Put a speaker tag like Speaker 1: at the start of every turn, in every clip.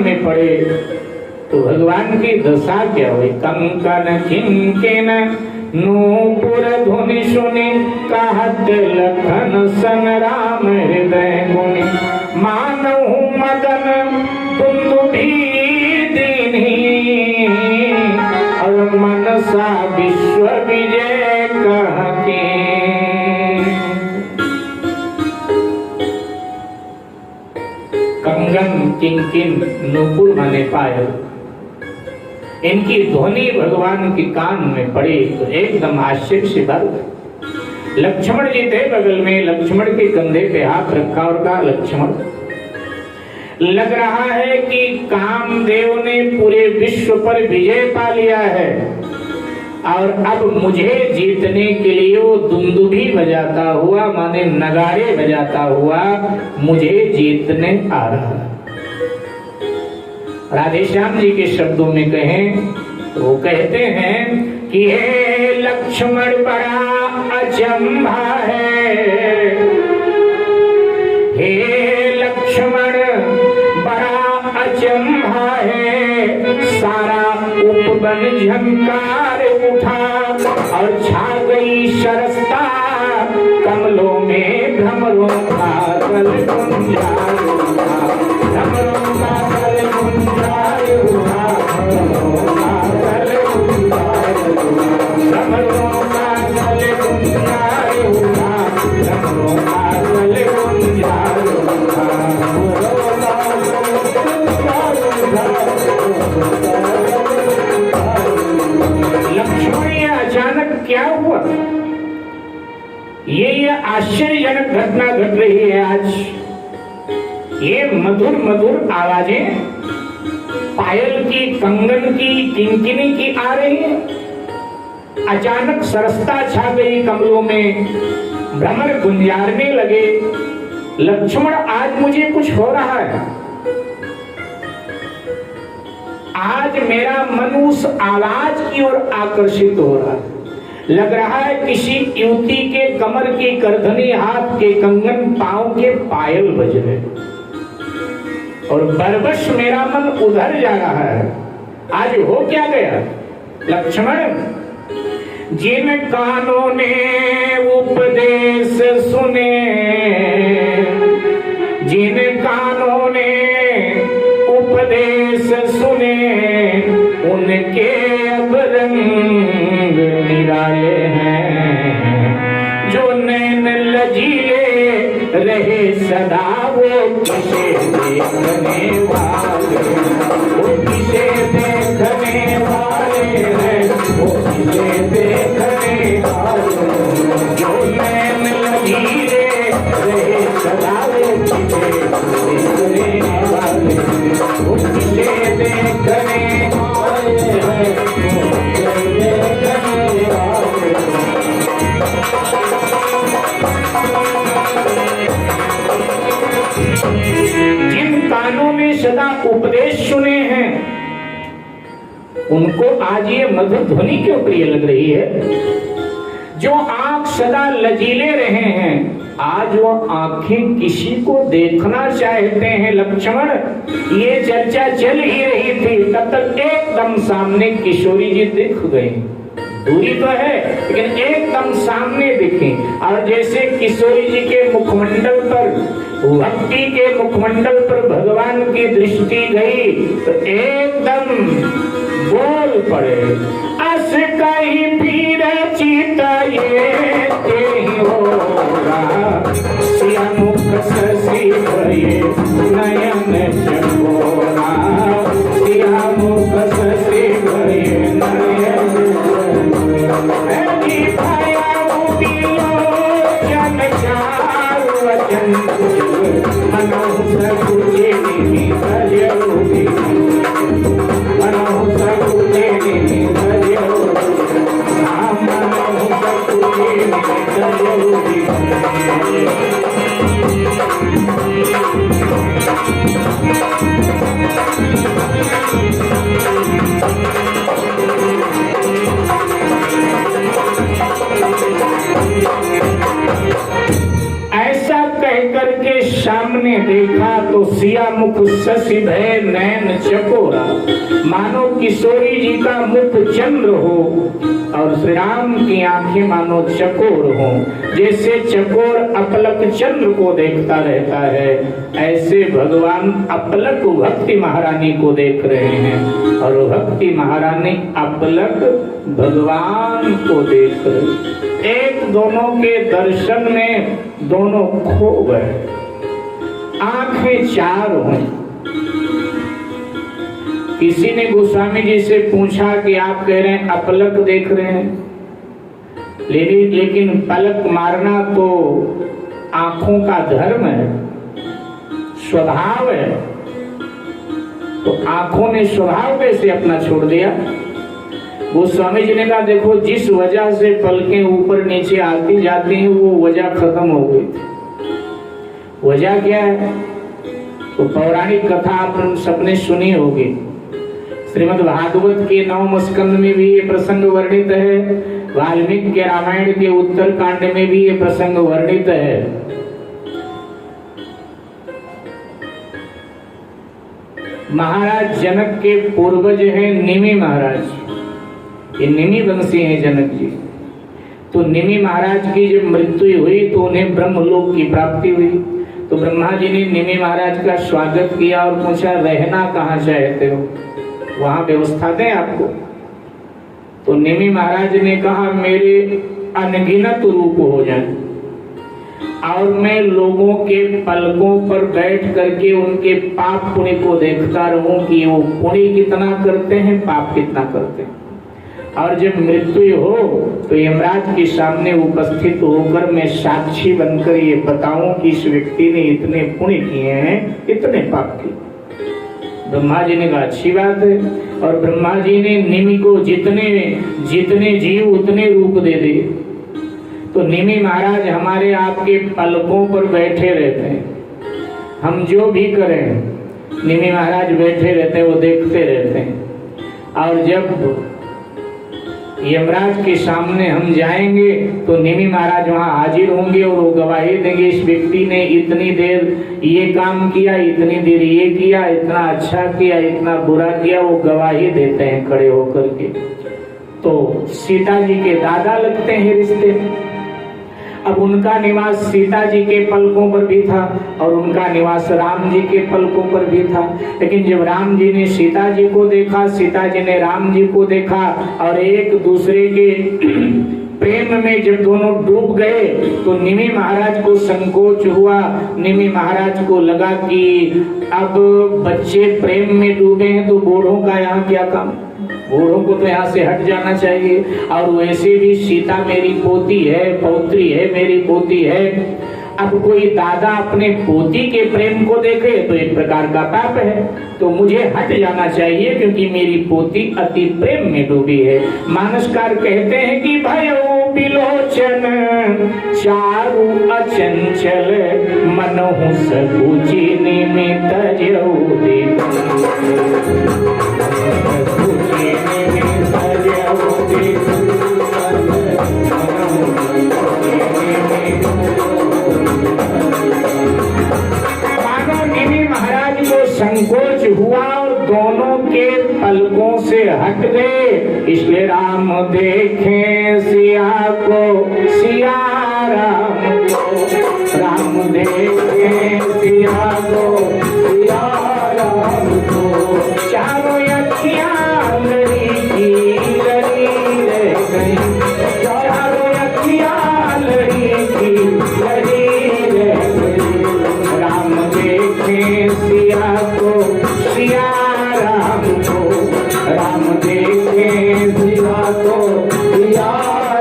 Speaker 1: में पड़े तो भगवान की दशा क्या हुई। कंकन किंकिन नूपुर धुनि सुनि कहत लखन सन राम हृदय गुनि। मानहु मदन दुंदुभी दीन्ही और मनसा विश्व विजय कहके। कंगन किंकिन नूपुर माने पायल, इनकी ध्वनि भगवान के कान में पड़ी तो एकदम आश्चर्य से भर गए। लक्ष्मण जी थे बगल में, लक्ष्मण के कंधे पे हाथ रखा और कहा लक्ष्मण, लग रहा है कि कामदेव ने पूरे विश्व पर विजय पा लिया है और अब मुझे जीतने के लिए वो दुंदुभी बजाता हुआ माने नगाड़े बजाता हुआ मुझे जीतने आ रहा है। राधेश्याम जी के शब्दों में कहें तो वो कहते हैं कि हे लक्ष्मण बड़ा अचंभा है, हे लक्ष्मण बड़ा अचंभा है। सारा उपवन झंकार उठा और छा गई सरसता कमलों में भ्रमरों का कल गुंजार उठा, भ्रमरों का कल गुंजार उठा, भ्रमरों का कल गुंजार उठा, भ्रमरों का कल गुंजार उठा, भ्रमरों का कल गुंजार उठा। लक्ष्मण ये अचानक क्या हुआ, ये आश्चर्यजनक घटना घट रही है आज। ये मधुर मधुर आवाजें पायल की, कंगन की, किंकिनी की आ रही है। अचानक सरसता छा गई कमलों में, भ्रमर गुंजारने लगे। लक्ष्मण आज मुझे कुछ हो रहा है, आज मेरा मन उस आवाज की ओर आकर्षित हो रहा है। लग रहा है किसी युवती के कमर की करधनी, हाथ के कंगन, पांव के पायल बज रहे और बरबस मेरा मन उधर जा रहा है। आज हो क्या गया लक्ष्मण, जिन कानों ने उपदेश सुने, जिन कानों ने उपदेश सुने, उनके अब रंग निराले हैं। जो नैन लजीले रहे सदा वो किसे देखने वाले, वो किसे देखने वाले हैं, वो किसे देखने वाले। जो नैन लजीले रहे सदा वो किसे देखने वाले, वो किसे देखने वाले हैं, जिन कानों में सदा उपदेश सुने हैं उनको आज ये मधुर ध्वनि क्यों प्रिय लग रही है। जो आंख सदा लजीले रहे हैं आज वो आंखें किसी को देखना चाहते हैं। लक्ष्मण ये चर्चा चल ही रही थी, तब तक एकदम सामने किशोरी जी दिख गई। दूरी तो है लेकिन एकदम सामने दिखी और जैसे किशोरी जी के मुखमंडल पर, भक्ति के मुखमंडल पर भगवान की दृष्टि गई तो एकदम बोल पड़े, अस कहीं पीर चिता ये होगा, सिया मुख ससी भये नयन चकोरा, सिया मुख ससी भये नयन मनोहर मुख शशि भय नैन चकोरा, मानो किशोरी जी का मुख चंद्र हो और श्री राम की आंखें मानो चकोर हो। जैसे चकोर अपलक चंद्र को देखता रहता है, ऐसे भगवान अपलक भक्ति महारानी को देख रहे हैं और भक्ति महारानी अपलक भगवान को देख रहे। एक दोनों के दर्शन में दोनों खो गए, आंखें चार हुई। किसी ने गोस्वामी जी से पूछा कि आप कह रहे हैं अपलक देख रहे हैं, लेकिन पलक मारना तो आंखों का धर्म है, स्वभाव है, तो आंखों ने स्वभाव कैसे अपना छोड़ दिया? गोस्वामी जी ने कहा देखो, जिस वजह से पलकें ऊपर नीचे आती जाती हैं वो वजह खत्म हो गई थी। वजह क्या है? तो पौराणिक कथा आप सबने सुनी होगी, श्रीमद् भागवत के 9वें स्कंद में भी ये प्रसंग वर्णित है, वाल्मीकि के रामायण के उत्तर कांड में भी ये प्रसंग वर्णित है। महाराज जनक के पूर्वज हैं निमि महाराज, ये निमि वंशी हैं जनक जी। तो निमि महाराज की जब मृत्यु हुई तो उन्हें ब्रह्मलोक की प्राप्ति हुई। तो ब्रह्मा जी ने निमि महाराज का स्वागत किया और पूछा रहना कहाँ चाहते हो, वहां व्यवस्था दें आपको। तो निमि महाराज ने कहा मेरे अनगिनत रूप हो जाए और मैं लोगों के पलकों पर बैठ करके उनके पाप पुण्य को देखता रहूं कि वो पुण्य कितना करते हैं, पाप कितना करते हैं। और जब मृत्यु हो तो यमराज के सामने उपस्थित होकर मैं साक्षी बनकर ये बताऊं कि इस व्यक्ति ने इतने पुण्य किए हैं, इतने पाप किए। ब्रह्मा जी ने कहा अच्छी बात है, और ब्रह्मा जी ने निमि को जितने जीव उतने रूप दे दिए। तो निमि महाराज हमारे आपके पलकों पर बैठे रहते हैं, हम जो भी करें निमि महाराज बैठे रहते हैं, वो देखते रहते हैं। और जब यमराज के सामने हम जाएंगे तो निमि महाराज वहां हाजिर होंगे और वो गवाही देंगे इस व्यक्ति ने इतनी देर ये काम किया, इतनी देर ये किया, इतना अच्छा किया, इतना बुरा किया, वो गवाही देते हैं खड़े होकर के। तो सीता जी के दादा लगते हैं रिश्ते में। अब उनका निवास सीता जी के पलकों पर भी था और उनका निवास राम जी के पलकों पर भी था। लेकिन जब राम जी ने सीता जी को देखा, सीता जी ने राम जी को देखा और एक दूसरे के प्रेम में जब दोनों डूब गए तो निमि महाराज को संकोच हुआ। निमि महाराज को लगा कि अब बच्चे प्रेम में डूबे हैं तो बूढ़ों का यहाँ क्या काम, बूढ़ों को तो यहाँ से हट जाना चाहिए। और वैसे भी सीता मेरी पोती है, पौत्री है, मेरी पोती है। अब कोई दादा अपने पोती के प्रेम को देखे तो एक प्रकार का पाप है, तो मुझे हट जाना चाहिए क्योंकि मेरी पोती अति प्रेम में डूबी है। मानसकार कहते हैं कि भयो बिलोचन चारु अचंचल मनहु सकुचि निमित जहुदे संकोच हुआ और दोनों के पलकों से हट गए। इसलिए राम देखे सिया को, सिया राम को, राम देखे सिया को, सिया राम को। चारों अखियां लड़ी की लड़ी रह गई, चारों अखियां लड़ी की लड़ी रह गई। राम देखे सिया को, सिया राम को, राम देखे सिया को, सिया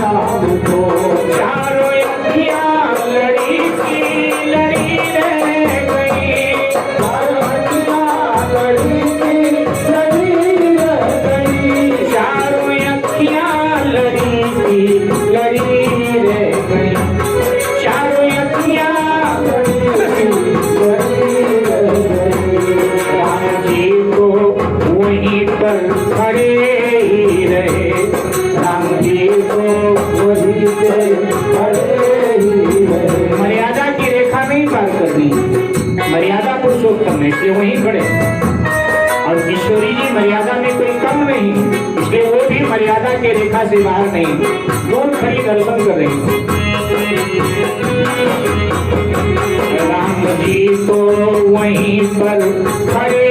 Speaker 1: राम को। चारों अखियां लड़ी की लड़ी रह गई, चारों अखियां लड़ी के रेखा से बाहर नहीं, दूर खड़ी दर्शन कर रही थी। राम जी तो वहीं पर खड़े